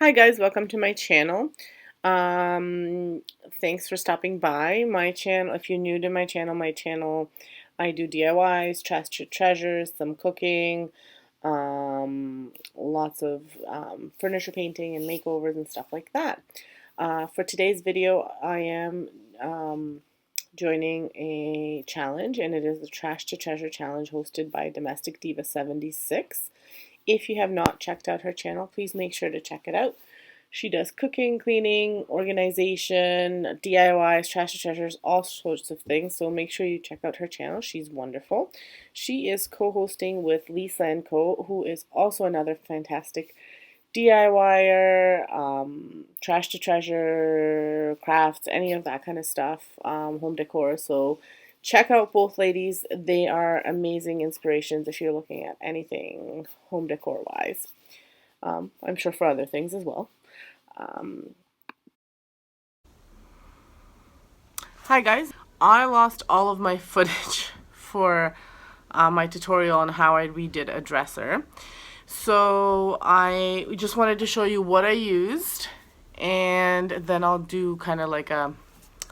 Hi guys, welcome to my channel. Um, Thanks for stopping by my channel. If you're new to my channel, I do DIYs, trash to treasures, some cooking, lots of furniture painting and makeovers and stuff like that. For today's video, I am joining a challenge, and it is the Trash to Treasure challenge hosted by Domestic Diva 76. If you have not checked out her channel, please make sure to check it out. She does cooking, cleaning, organization, DIYs, trash to treasures, all sorts of things. So make sure you check out her channel. She's wonderful. She is co-hosting with Lisa & Co., who is also another fantastic DIYer, trash to treasure, crafts, any of that kind of stuff, home decor. So check out both ladies. They are amazing inspirations if you're looking at anything home decor wise. I'm sure for other things as well. Hi guys, I lost all of my footage for my tutorial on how I redid a dresser. So I just wanted to show you what I used, and then I'll do kind of like a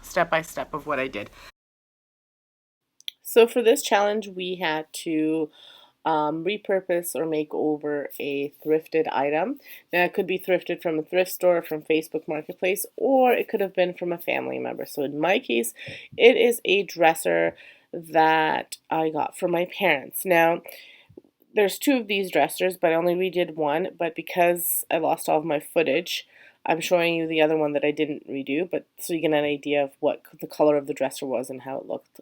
step-by-step of what I did. So for this challenge, we had to repurpose or make over a thrifted item. Now it could be thrifted from a thrift store, from Facebook Marketplace, or it could have been from a family member. So in my case, it is a dresser that I got from my parents. Now there's two of these dressers, but I only redid one, but because I lost all of my footage, I'm showing you the other one that I didn't redo, but so you get an idea of what the color of the dresser was and how it looked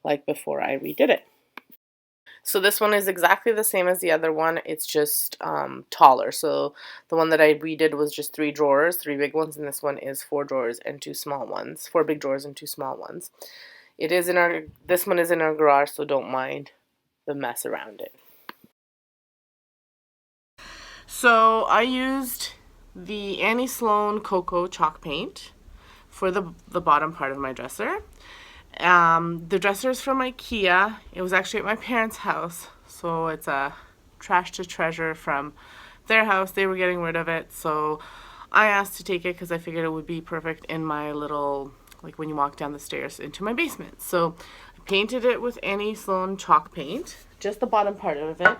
like before I redid it. So this one is exactly the same as the other one, it's just taller. So the one that I redid was just 3 drawers, 3 big ones, and this one is 4 drawers and 2 small ones, 4 big drawers and 2 small ones. This one is in our garage, so don't mind the mess around it. So I used the Sloan Cocoa chalk paint for the bottom part of my dresser. The dresser is from Ikea. It was actually at my parents' house, so it's a trash to treasure from their house. They were getting rid of it, so I asked to take it because I figured it would be perfect in my little, like when you walk down the stairs into my basement. So I painted it with Sloan chalk paint, just the bottom part of it.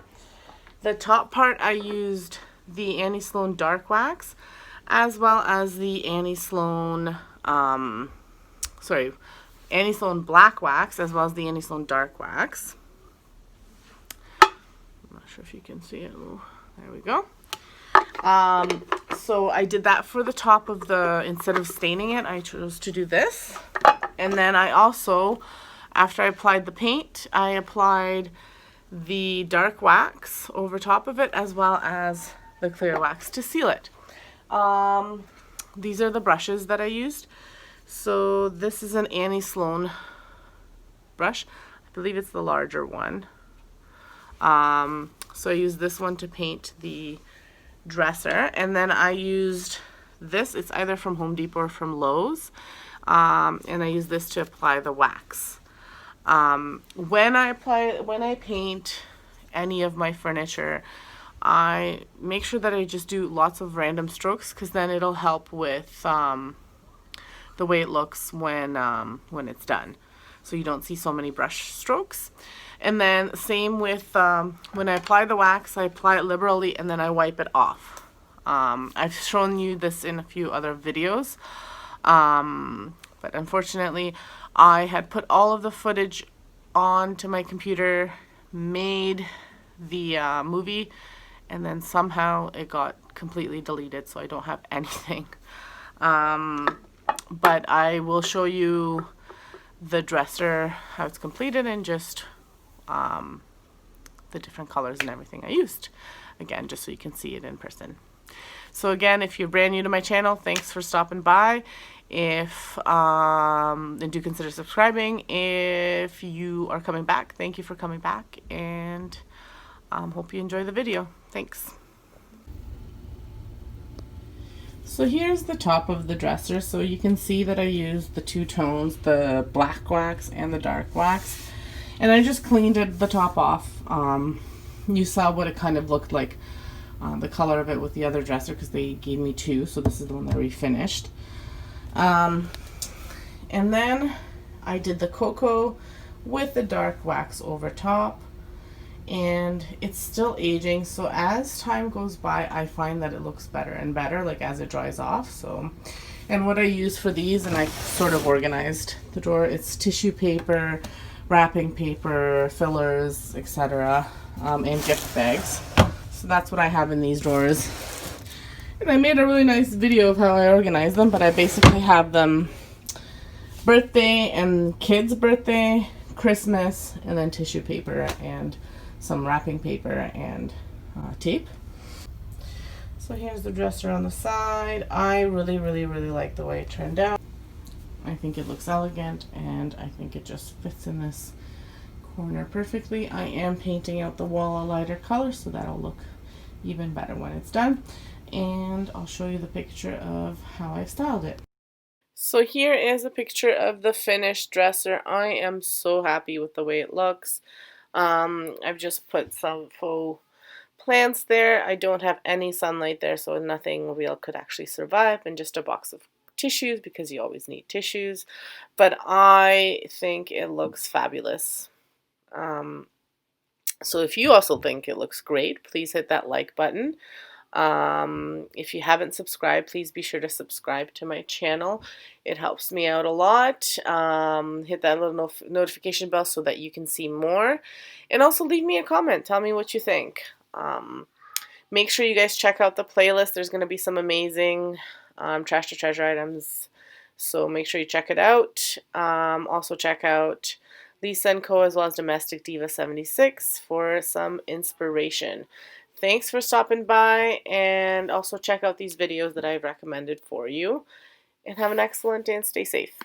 The top part I used the Sloan dark wax, as well as the Sloan Sloan black wax, as well as the Sloan dark wax. I'm not sure if you can see it. Ooh, there we go. So I did that for the top of instead of staining it, I chose to do this. And then I also, after I applied the paint, I applied the dark wax over top of it, as well as the clear wax to seal it. These are the brushes that I used. So this is an Sloan brush. I believe it's the larger one. So I used this one to paint the dresser, and then I used this. It's either from Home Depot or from Lowe's, and I use this to apply the wax. When I paint any of my furniture, I make sure that I just do lots of random strokes, because then it'll help with the way it looks when it's done, so you don't see so many brush strokes. And then same with when I apply the wax, I apply it liberally and then I wipe it off. I've shown you this in a few other videos, but unfortunately I had put all of the footage onto my computer, made the movie, and then somehow it got completely deleted, so I don't have anything. But I will show you the dresser, how it's completed, and just the different colors and everything I used. Again, just so you can see it in person. So again, if you're brand new to my channel, thanks for stopping by. And do consider subscribing. If you are coming back, thank you for coming back, and hope you enjoy the video. Thanks. So here's the top of the dresser. So you can see that I used the 2 tones, the black wax and the dark wax. And I just cleaned the top off. You saw what it kind of looked like, the color of it with the other dresser, because they gave me two, so this is the one that we finished. And then I did the cocoa with the dark wax over top, and it's still aging, so as time goes by I find that it looks better and better, like as it dries off. So, and what I use for these, and I sort of organized the drawer, it's tissue paper, wrapping paper, fillers, etc., and gift bags. So that's what I have in these drawers. And I made a really nice video of how I organize them, but I basically have them birthday and kids' birthday, Christmas, and then tissue paper and some wrapping paper and tape. So here's the dresser on the side. I really like the way it turned out. I think it looks elegant, and I think it just fits in this corner perfectly. I am painting out the wall a lighter color, so that'll look even better when it's done. And I'll show you the picture of how I've styled it. So here is a picture of the finished dresser. I am so happy with the way it looks. I've just put some faux plants there. I don't have any sunlight there, so nothing real could actually survive, and just a box of tissues, because you always need tissues. But I think it looks fabulous. So if you also think it looks great, please hit that like button. If you haven't subscribed, please be sure to subscribe to my channel. It helps me out a lot. Hit that little notification bell so that you can see more. And also leave me a comment. Tell me what you think. Make sure you guys check out the playlist. There's going to be some amazing trash to treasure items. So make sure you check it out. Also check out Lisa & Co. as well as Domestic Diva 76 for some inspiration. Thanks for stopping by, and also check out these videos that I've recommended for you. And have an excellent day and stay safe.